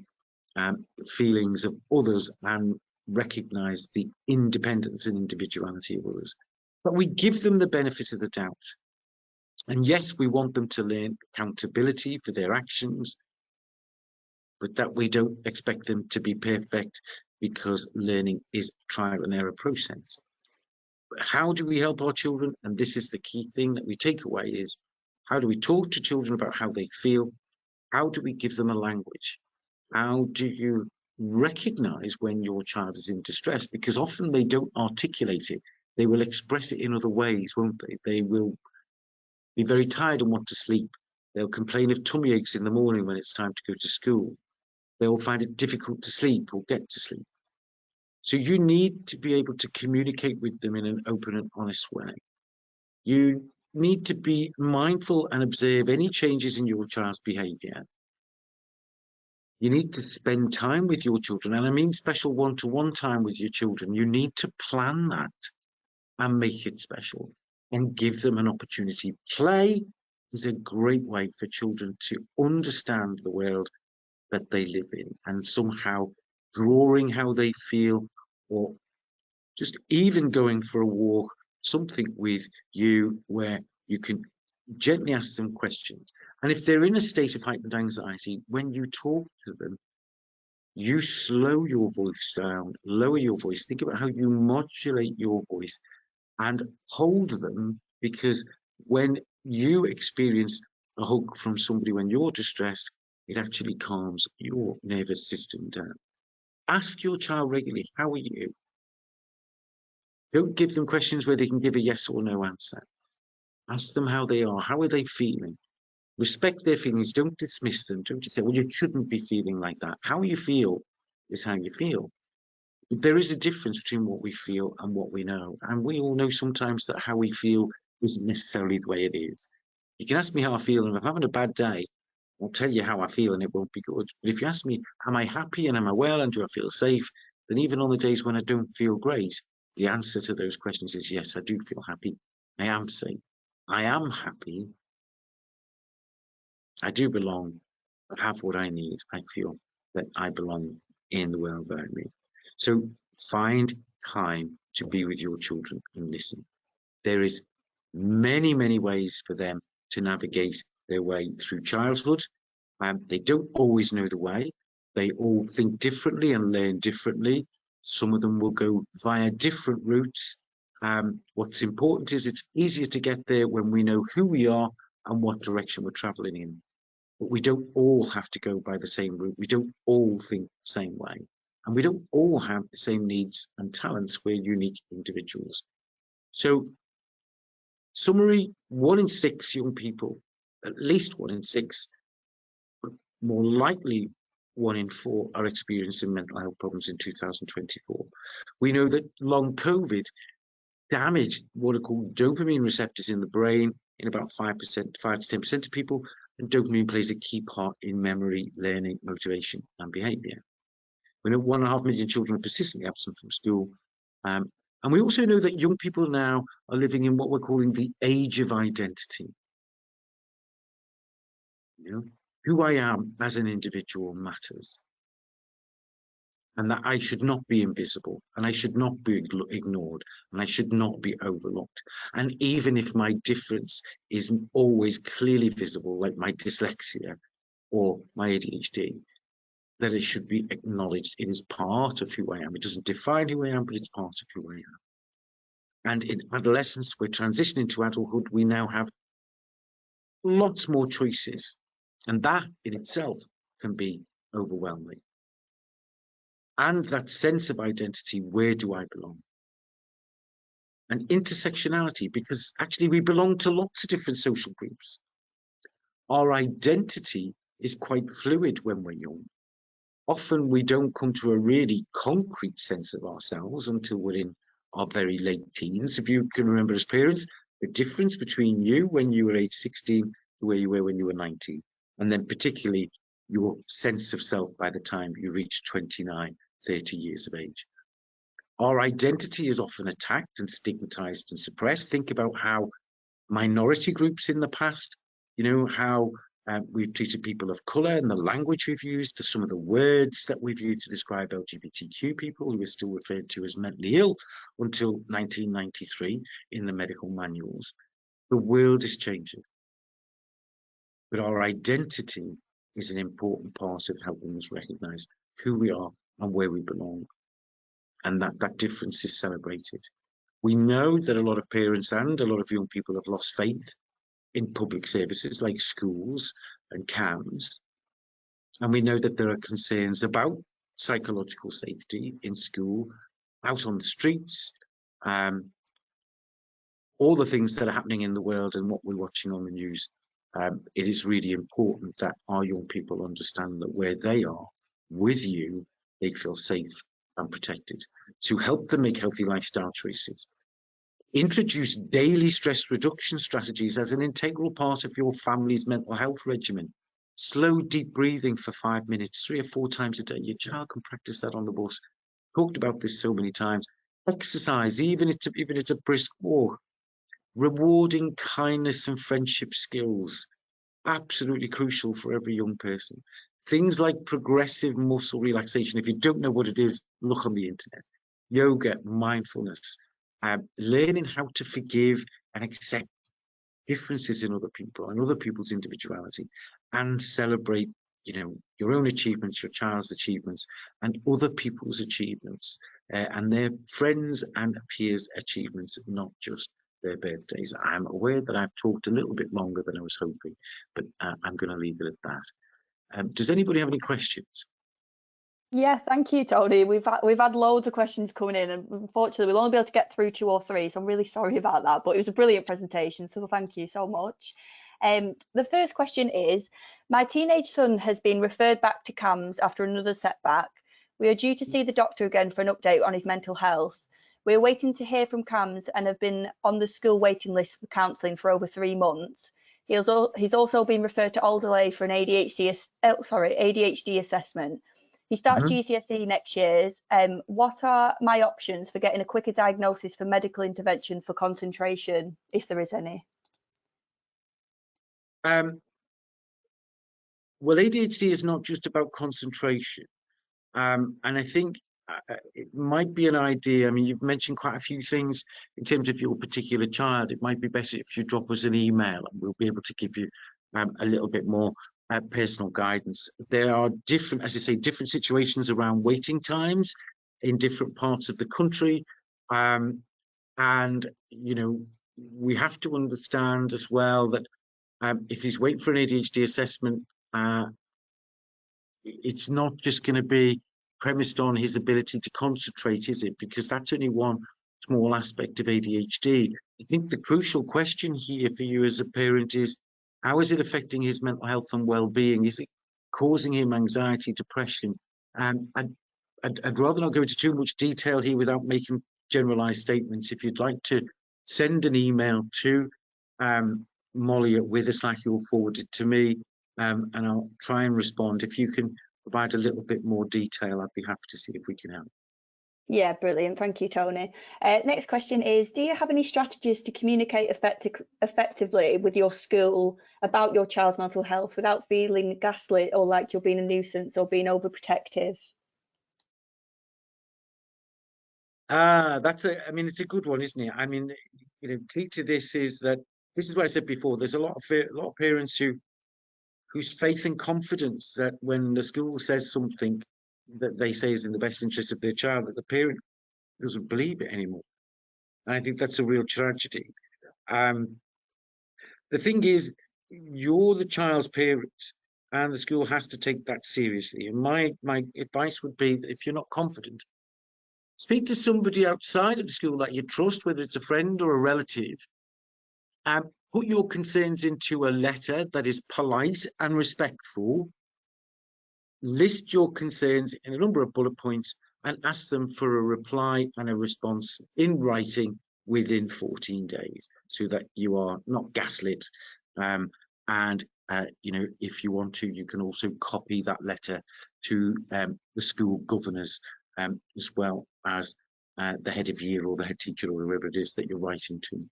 feelings of others and recognize the independence and individuality of others. But we give them the benefit of the doubt. And yes, we want them to learn accountability for their actions, but that we don't expect them to be perfect, because learning is a trial and error process. But how do we help our children? And this is the key thing that we take away, is how do we talk to children about how they feel? How do we give them a language? How do you recognize when your child is in distress? Because often they don't articulate it. They will express it in other ways, won't they? They will be very tired and want to sleep. They'll complain of tummy aches in the morning when it's time to go to school. They'll find it difficult to sleep or get to sleep. So you need to be able to communicate with them in an open and honest way. You need to be mindful and observe any changes in your child's behavior. You need to spend time with your children, and I mean special one-to-one time with your children. You need to plan that and make it special and give them an opportunity. Play is a great way for children to understand the world that they live in, and somehow drawing how they feel, or just even going for a walk, something with you where you can gently ask them questions. And if they're in a state of heightened anxiety, when you talk to them, you slow your voice down, lower your voice, think about how you modulate your voice, and hold them, because when you experience a hug from somebody when you're distressed, it actually calms your nervous system down. Ask your child regularly, how are you? Don't give them questions where they can give a yes or no answer. Ask them how they are. How are they feeling? Respect their feelings. Don't dismiss them. Don't just say, well, you shouldn't be feeling like that. How you feel is how you feel. But there is a difference between what we feel and what we know. And we all know sometimes that how we feel isn't necessarily the way it is. You can ask me how I feel, and if I'm having a bad day, I'll tell you how I feel, and it won't be good. But if you ask me, am I happy and am I well and do I feel safe? Then even on the days when I don't feel great, the answer to those questions is yes, I do feel happy. I am safe. I am happy. I do belong. I have what I need. I feel that I belong in the world that I'm in. So find time to be with your children and listen. There is many ways for them to navigate their way through childhood. They don't always know the way. They all think differently and learn differently. Some of them will go via different routes. What's important is it's easier to get there when we know who we are and what direction we're traveling in. But we don't all have to go by the same route. We don't all think the same way. And we don't all have the same needs and talents. We're unique individuals. So, summary, 1 in 6 young people, at least 1 in 6, but more likely 1 in 4, are experiencing mental health problems in 2024. We know that long COVID damaged what are called dopamine receptors in the brain in about 5 to 10% of people, and dopamine plays a key part in memory, learning, motivation, and behavior. We know 1.5 million children are persistently absent from school. And we also know that young people now are living in what we're calling the age of identity. Who I am as an individual matters. And that I should not be invisible, and I should not be ignored, and I should not be overlooked. And even if my difference isn't always clearly visible, like my dyslexia or my ADHD, that it should be acknowledged. It is part of who I am. It doesn't define who I am, but it's part of who I am. And in adolescence, we're transitioning to adulthood. We now have lots more choices, and that in itself can be overwhelming. and that sense of identity, where do I belong? And intersectionality, because actually we belong to lots of different social groups. Our identity is quite fluid when we're young. Often we don't come to a really concrete sense of ourselves until we're in our very late teens. If you can remember as parents, the difference between you when you were age 16 to where you were when you were 19, and then particularly your sense of self by the time you reach 29, 30 years of age. Our identity is often attacked and stigmatized and suppressed. Think about how minority groups in the past, how we've treated people of colour and the language we've used, to some of the words that we've used to describe LGBTQ people, who were still referred to as mentally ill until 1993 in the medical manuals. The world is changing, but our identity is an important part of helping us recognise who we are and where we belong, and that difference is celebrated. We know that a lot of parents and a lot of young people have lost faith in public services like schools and CAMS. And we know that there are concerns about psychological safety in school, out on the streets, all the things that are happening in the world and what we're watching on the news. It is really important that our young people understand that where they are with you, they feel safe and protected. To help them make healthy lifestyle choices, introduce daily stress reduction strategies as an integral part of your family's mental health regimen. Slow, deep breathing for 5 minutes, 3 or 4 times a day. Your child can practice that on the bus. Talked about this so many times. Exercise, even if it's a brisk walk. Rewarding kindness and friendship skills. Absolutely crucial for every young person. Things like progressive muscle relaxation. If you don't know what it is, look on the internet. Yoga, mindfulness, learning how to forgive and accept differences in other people and other people's individuality, and celebrate, your own achievements, your child's achievements, and other people's achievements, and their friends and peers' achievements, not just their birthdays. I'm aware that I've talked a little bit longer than I was hoping, but I'm going to leave it at that. Does anybody have any questions? Yeah, thank you, Tony. We've had loads of questions coming in, and unfortunately we'll only be able to get through 2 or 3, so I'm really sorry about that, but it was a brilliant presentation, so thank you so much. The first question is, my teenage son has been referred back to CAMS after another setback. We are due to see the doctor again for an update on his mental health. We are waiting to hear from CAMS and have been on the school waiting list for counselling for over 3 months. He's also been referred to Alderley for an ADHD assessment. He starts GCSE next year. What are my options for getting a quicker diagnosis for medical intervention for concentration, if there is any? Well, ADHD is not just about concentration. And I think it might be an idea. I mean, you've mentioned quite a few things in terms of your particular child. It might be better if you drop us an email and we'll be able to give you a little bit more personal guidance. There are different, as I say, different situations around waiting times in different parts of the country. And, we have to understand as well that if he's waiting for an ADHD assessment, it's not just going to be premised on his ability to concentrate, is it? Because that's only one small aspect of ADHD. I think the crucial question here for you as a parent is, how is it affecting his mental health and well-being? Is it causing him anxiety, depression? I'd rather not go into too much detail here without making generalized statements. If you'd like to send an email to Molly at Witherslack, you'll forward it to me. And I'll try and respond. If you can provide a little bit more detail, I'd be happy to see if we can help. Yeah, brilliant. Thank you, Tony. Next question is, do you have any strategies to communicate effectively with your school about your child's mental health without feeling gaslit or like you're being a nuisance or being overprotective? It's a good one, isn't it? I mean, key to this is that, this is what I said before, there's a lot of parents whose faith and confidence that when the school says something that they say is in the best interest of their child, that the parent doesn't believe it anymore. And I think that's a real tragedy. The thing is, you're the child's parent, and the school has to take that seriously. And my advice would be that if you're not confident, speak to somebody outside of the school that you trust, whether it's a friend or a relative, and put your concerns into a letter that is polite and respectful. List your concerns in a number of bullet points and ask them for a reply and a response in writing within 14 days, so that you are not gaslit. And you know, if you want to, you can also copy that letter to the school governors, as well as the head of year or the head teacher or whoever it is that you're writing to.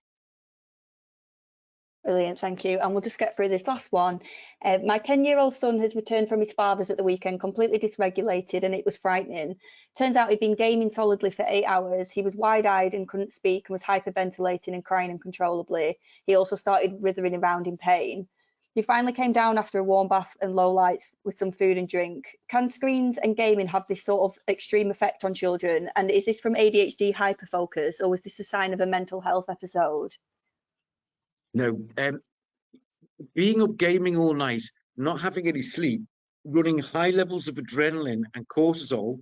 Brilliant, thank you. And we'll just get through this last one. My 10-year-old son has returned from his father's at the weekend completely dysregulated, and it was frightening. Turns out he'd been gaming solidly for 8 hours. He was wide-eyed and couldn't speak and was hyperventilating and crying uncontrollably. He also started writhing around in pain. He finally came down after a warm bath and low lights with some food and drink. Can screens and gaming have this sort of extreme effect on children? And is this from ADHD hyperfocus, or was this a sign of a mental health episode? No, being up gaming all night, not having any sleep, running high levels of adrenaline and cortisol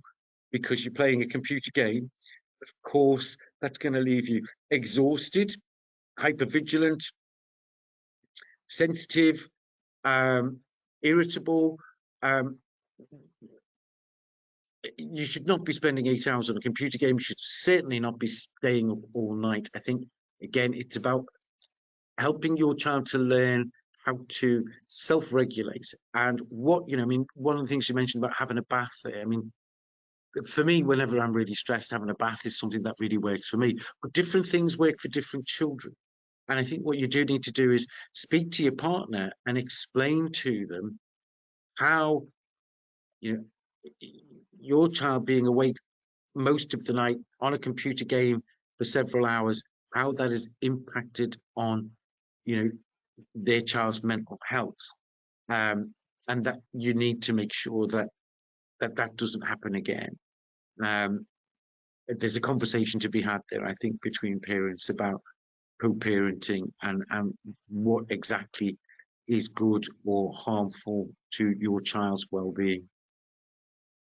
because you're playing a computer game, of course, that's going to leave you exhausted, hypervigilant, sensitive, irritable. You should not be spending 8 hours on a computer game. You should certainly not be staying up all night. I think, again, it's about helping your child to learn how to self-regulate. And what, you know, I mean, one of the things you mentioned about having a bath there, I mean, for me, whenever I'm really stressed, having a bath is something that really works for me. But different things work for different children. And I think what you do need to do is speak to your partner and explain to them how, you know, your child being awake most of the night on a computer game for several hours, how that has impacted on, you know, their child's mental health, and that you need to make sure that that doesn't happen again. There's a conversation to be had there, I think, between parents about co-parenting and what exactly is good or harmful to your child's well-being.